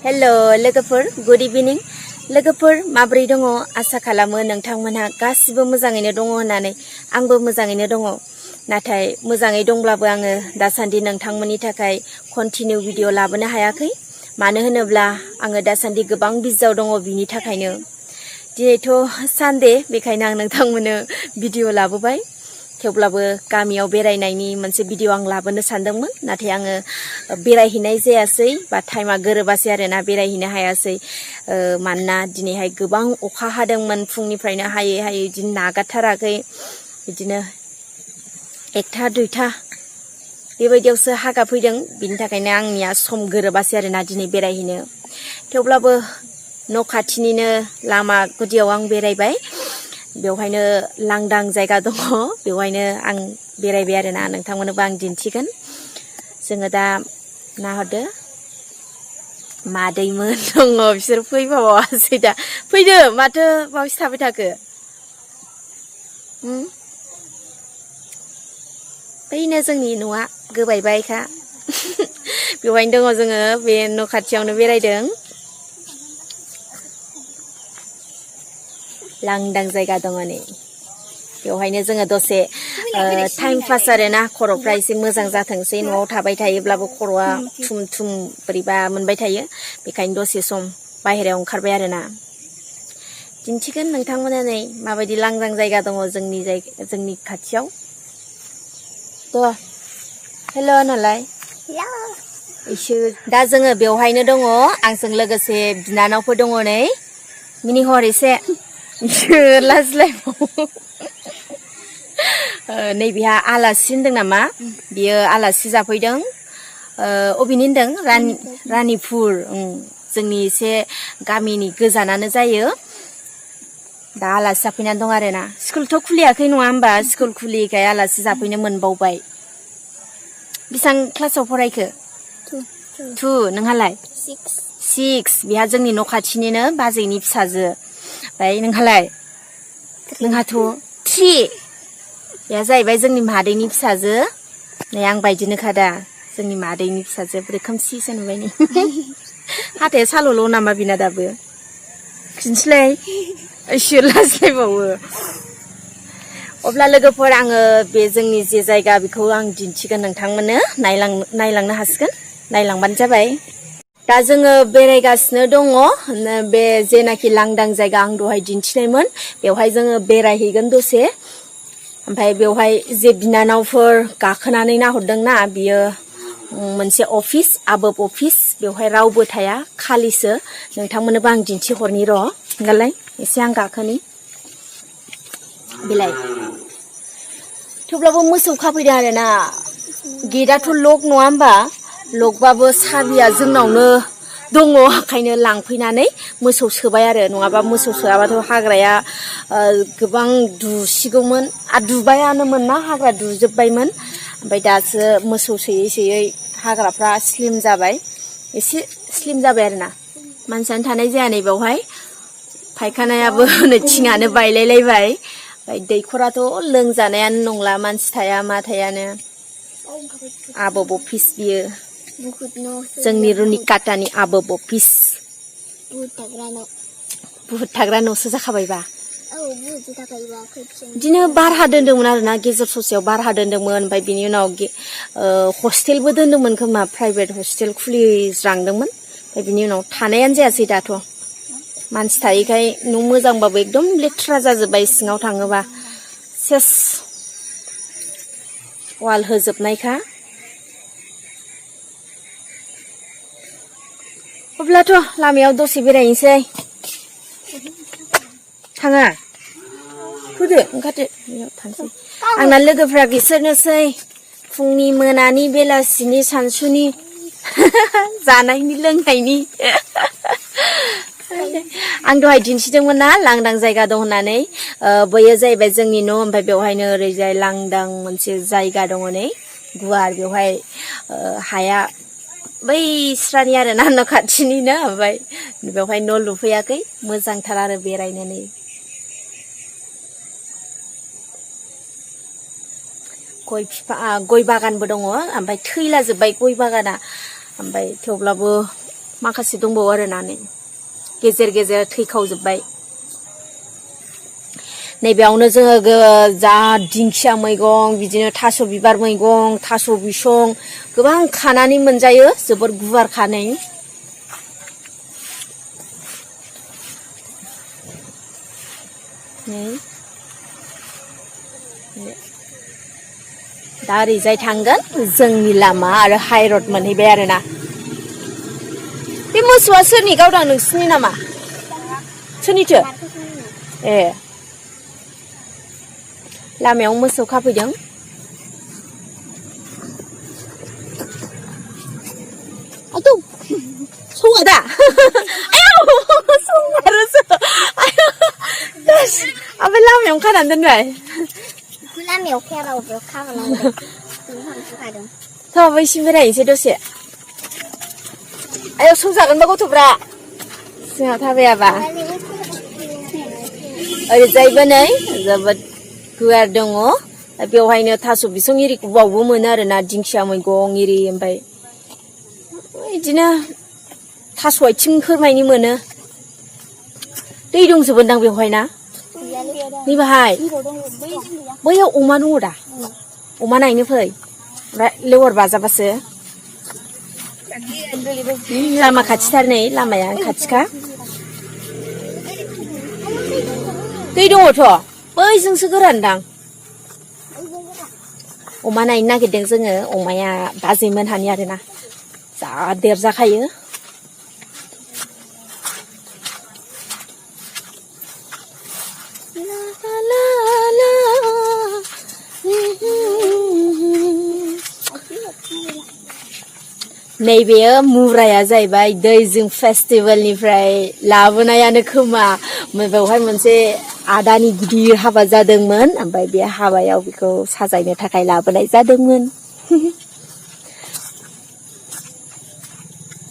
hello लोगोफोर good इभिनिं लोगोफोर माब्रै दङ आसा खालामो नोंथांमोनहा गासिबो मोजाङैनो दङ होननानै आंबो मोजाङैनो दङ नाथाय मोजाङै दंब्लाबो आङो दासान्दि नोंथांमोननि थाखाय कन्टिनिउ भिडिअ लाबोनो हायाखै मानो होनोब्ला आङो दासान्दि गोबां बिजियाव दङ बिनि थाखायनो दिनैथ' सानडे बेखायनो आं नोंथांमोननो भिडिअ लाबोबाय थेवब्लाबो गामियाव बेरायनायनि मोनसे भिडिअ आं लाबोनो सानदोंमोन नाथाय आङो बेरायहैनाय जायासै बा टाइमा गोरोबासै आरोना बेरायहैनो हायासै मानोना दिनैहाय गोबां अखा हादोंमोन फुंनिफ्रायनो हायै हायै बिदिनो नागारथाराखै बिदिनो 1टा 2टा बेबायदियावसो हागा फैदों बिनि थाखायनो आंनिया सम गोरोबासै आरोना दिनै बेरायहैनो थेवब्लाबो न' खाथिनिनो लामा गुदियाव आं बेरायबाय बेवहायनो लांदां जायगा दङ बेवहायनो आं बेरायबाय आरोना नोंथांमोननोबो आं दिन्थिगोन जोङो दा नाहरदो मादैमोन दङ बिसोर फैबावासै दा फैदो माथो बावैसो थाबाय थाखो बैनो जोंनि न'आ गोबायबायखा बेवहायनो दङ जोङो बे न' खाथियावनो बेरायदों लांदां जायगा दङ नै बेवहायनो जोङो दसे टाइम पास आरोना खर'फ्रा एसे मोजां जाथोंसै न'आव थाबाय थायोब्लाबो खर'आ थुम थुम बोरैबा मोनबाय थायो बेखायनो दसे सम बाहेरायाव ओंखारबाय आरोना दिन्थिगोन नोंथांमोना नै माबायदि लांदां जायगा दङ जोंनि खाथियाव थ' हेल' होनलाय इसोर दा जोङो बेवहायनो दङ आंजों लोगोसे बिनानावफोर दङ नै मिनिहर एसे लाजिलायबावो नैबेहा आलासि होनदों नामा बियो आलासि जाफैदों अबेनि होनदों रानिपुर जोंनि एसे गामिनि गोजानानो जायो दा आलासि जाफैनानै दं आरोना स्कुलथ' खुलियाखै नङा होमबा स्कुल खुलियैखाय आलासि जाफैनो मोनबावबाय बेसेबां क्लासाव फरायखो 2 नोंहालाय 6 बेहा जोंनि न' खाथिनिनो बाजैनि फिसाजो ओमफ्राय नोंहालाय नोंहाथ' 3 बेहा जाहैबाय जोंनि मादैनि फिसाजो नै आं बायदिनोखा दा जोंनि मादैनि फिसाजो बोरै खोमसिसो नुबाय नै हाथाया साल'ल' नामा बिना दाबो खिन्थिलाय इसोर लाजिलायबावो अब्ला लोगोफोर आङो बे जोंनि जे जायगा बेखौ आं दिन्थिगोन नोंथांमोननो नायलांनो हासिगोन नायलांबानो जाबाय दा जोङो बेरायगासिनो दङ बे जेनाखि लांदां जायगा आं दहाय दिन्थिनायमोन बेवहाय जोङो बेरायहैगोन दसे ओमफ्राय बेवहाय जे बिनानावफोर गाखोनानै नाहरदोंना बियो मोनसे अफिस आबोब अफिस बेवहाय रावबो थाया खालिसो नोंथांमोननोबो आं दिन्थिहरनि र' होनगालाय एसे आं गाखोनि बिलाइ थेवब्लाबो मोसौ खाफैदों आरोना गेटआथ' लक नङा होमबा लकबाबो साबिया जोंनावनो दङ ओंखायनो लांफैनानै मोसौ सोबाय आरो नङाबा मोसौ सोआबाथ' हाग्राया गोबां दुसिगौमोन दुबायानोमोन ना हाग्रा दुजोब्बायमोन ओमफ्राय दासो मोसौ सोयै सोयै हाग्राफ्रा स्लिम जाबाय एसे स्लिम जाबाय आरोना मानसियानो थानाय जाया नै बेवहाय फायखानायाबो नै थिङानो बायलायलायबाय ओमफ्राय दैखराथ' लोंजानायानो नंला मानसि थाया मा थायानो आबोब अफिस बियो जोंनि रुनिकाटानि आबोब अफिस बुहुद थाग्रा न'सो जाखाबायबा बिदिनो भारा दोन्दोंमोन आरोना गेजेर ससेयाव भारा दोन्दोंमोन ओमफ्राय बिनि उनाव हस्टेलबो दोन्दोंमोन खोमा प्राइभेट हस्टेल खुलिज्रांदोंमोन ओमफ्राय बिनि उनाव थानायानो जायासै दाथ' मानसि थायैखाय न' मोजांबाबो एकदम लेथ्रा जाजोब्बाय सिङाव थाङोबा सेस वाल होजोबनायखा अब्लाथ' लामायाव दसे बेरायनोसै थाङा फैदो ओंखारदो थांसै आंना लोगोफ्रा बिसोरनोसै फुंनि मोनानि बेलासिनि सानसुनि जानायनि लोंनायनि आं दहाय दिन्थिदोंमोन ना लांदां जायगा दं होननानै बैयो जाहैबाय जोंनि न' ओमफ्राय बेवहायनो ओरैजाय लांदां मोनसे जायगा दङ नै गुवार बेवहाय हाया बै स्रानि आरोना न' खाथिनिनो ओमफ्राय बेवहाय न' लुफैयाखै मोजांथार आरो बेरायनो नै गय बागानबो दङ ओमफ्राय थैलाजोब्बाय गय बागाना ओमफ्राय थेवब्लाबो माखासे दंबावो आरोना नै गेजेर गेजेर थैखावजोब्बाय नैबेयावनो जोङो जा दिंखिया मैगं बिदिनो थास' बिबार मैगं थास' बिसं गोबां खानानै मोनजायो जोबोर गुवार खानै दा ओरैजाय थांगोन जोंनि लामा आरो हाइरड मोनहैबाय आरोना बे मोसौआ सोरनि गावदां नोंसिनि नामा सोरनिथो ए लामायाव मोसौ खाफैदों आयौ सौआ दा आयौ सौमारोसो आयौ ओमफ्राय लामायाव खानानै दोनबाय लामायाव खायाबाबो खाबालांदों थ' बैसिम बेरायनोसै दसे आयौ सौजागोनबा गथ'फ्रा जोंहा थाबायाबा ओरैजायबो नै जोबोद गुवार दङ बेवहायनो थास' बिसं इरिखौ बावबो मोनो आरोना दिंखिया मैगं इरि ओमफ्राय बिदिनो थास' आथिंफोर मानि मोनो दै दंजोबोदां बेवहाय ना नै बाहाय बैयाव अमा दङ दा अमा नायनो फै ओमफ्राय लेवार बाजाबासो लामा खाथिथार नै लामाया खाथिखा दै दङथ' बैजोंसो गोरानदां अमा नायनो नागिरदों जोङो अमाया बाजैमोनहानि आरोना जा देरजाखायो नैबेयो मुराया जाहैबाय दैजिं फेस्टिभेलनिफ्राय लाबोनायानो खोमा बेवहाय मोनसे आदानि गिदिर हाबा जादोंमोन ओमफ्राय बे हाबायाव बेखौ साजायनो थाखाय लाबोनाय जादोंमोन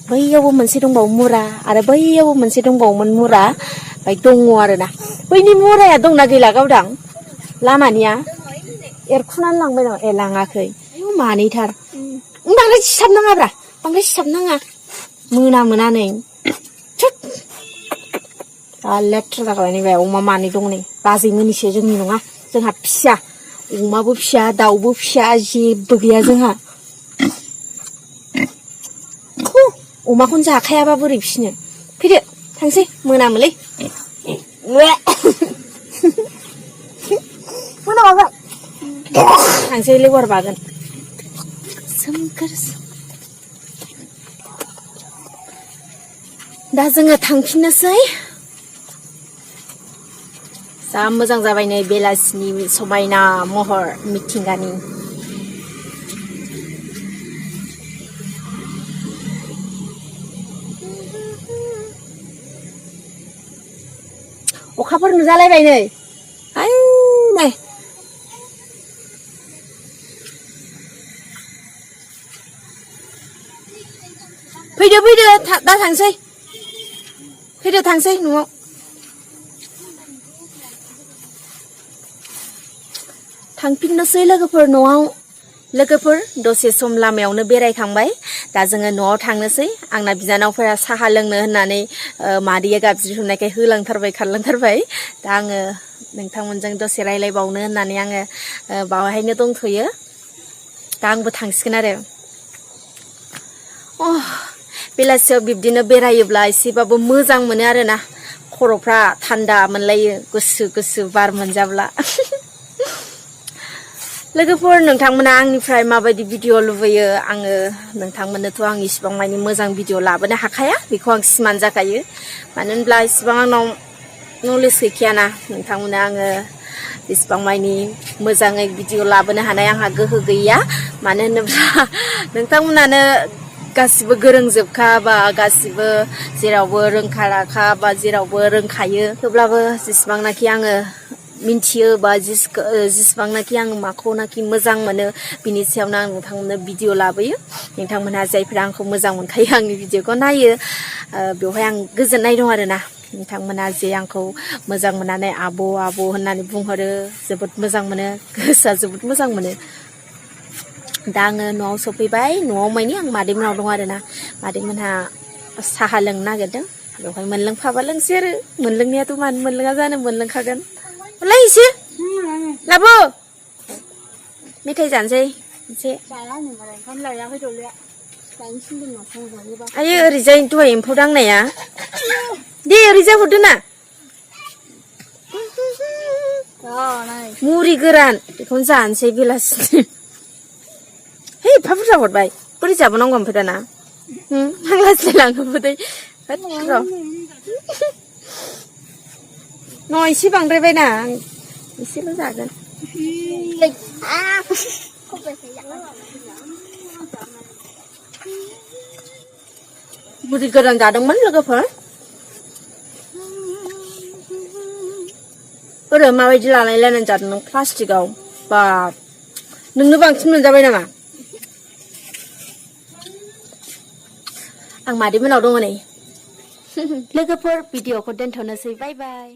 बैयावबो मोनसे दंबावो मुरा आरो बैयावबो मोनसे दंबावोमोन मुरा ओमफ्राय दङ आरोना बैनि मुराया दंना गैला गावदां लामानिया एरखुनानै लांबाय नामा ए लाङाखै मानैथार बांद्राय सिथाबनाङाब्रा बांद्राय सिथाबनाङा मोना नै लेथ्रा जाबाय नैबे अमा मानै दं नै बाजैमोननिसो जोंनि नङा जोंहा फिसा अमाबो फिसा दाउबो फिसा जेबो गैया जोंहा अमाखौनो जाखायाबा बोरै फिसिनो फैदो थांसै मोनामोलै मोनामाबाय थांसै लेवार बागोन सोमखोर दा जोङो थांफिननोसै जा मोजां जाबाय नै बेलासिनि समायना महर मिथिंगानि अखाफोर नुजालायबाय नै आय नै फैदो दा थांसै फैदो थांसै न'आव थांफिननोसै लोगोफोर न'आव लोगोफोर दसे सम लामायावनो बेरायखांबाय दा जोङो न'आव थांनोसै आंना बिनानावफोरा साहा लोंनो होननानै मादैया गाबज्रिहरनायखाय होलांथारबाय खारलांथारबाय दा आङो नोंथांमोनजों दसे रायलायबावनो होननानै आङो बावहायनो दंथ'यो दा आंबो थांसिगोन आरो बेलासियाव बिब्दिनो बेरायोब्ला एसेबाबो मोजां मोनो आरोना खर'फ्रा थान्दा मोनलायो गुसु गुसु बार मोनजाब्ला लोगोफोर नोंथांमोना आंनिफ्राय माबायदि भिडिअ लुबैयो आङो नोंथांमोननोथ' आं इसिबां मानि मोजां भिडिअ लाबोनो हाखाया बेखौ आं सिमान जाखायो मानो होनब्ला इसिबां आंनाव नलेज गैखायाना नोंथांमोना आङो इसिबां मानि मोजाङै भिडिअ लाबोनो हानाय आंहा गोहो गैया मानो होनोब्ला नोंथांमोनानो गासिबो गोरोंजोबखा बा गासिबो जेरावबो रोंखा राखा बा जेरावबो रोंखायो थेवब्लाबो जेसेबांनाखि आङो मिन्थियो बा जेसेबांनाखि आं माखौनाखि मोजां मोनो बिनि सायावनो आं नोंथांमोननो भिडिअ लाबोयो नोंथांमोनहा जायफोरा आंखौ मोजां मोनखायो आंनि भिडिअखौ नायो बेवहाय आं गोजोननाय दं आरोना नोंथांमोना जे आंखौ मोजां मोननानै आब' होननानै बुंहरो जोबोद मोजां मोनो गोसोआ जोबोद मोजां मोनो दा आङो न'आव सफैबाय न'आव मानि आं मादैमोनाव दं आरोना मादैमोनहा साहा लोंनो नागिरदों बेवहाय मोनलोंफाबा लोंसै आरो मोनलोंनायाथ' मानो मोनलोङा जानो मोनलोंखागोन लाय एसे लाबो मेथाइ जानोसै एसे आयो ओरैजाय दहाय एम्फौ दांनाया दे ओरैजाय हरदो ना मुरि गोरान बेखौनो जानोसै बेलासिनि हे एफा बुरजा हरबाय बोरै जाबावनांगौ ओमफ्राय दाना आं लाजिलायलाङोबो दै न' एसे बांद्रायबायना आं एसेल' जागोन मुरि गोरान जादोंमोन लोगोफोर ओरै माबायदि लालायलायनानै जादों नों प्लास्टिकआव बा नोंनो बांसिन मोनजाबाय नामा आं मादै मोनाव दङ नै लोगोफोर भिडिअखौ दोनथ'नोसै बाय बाय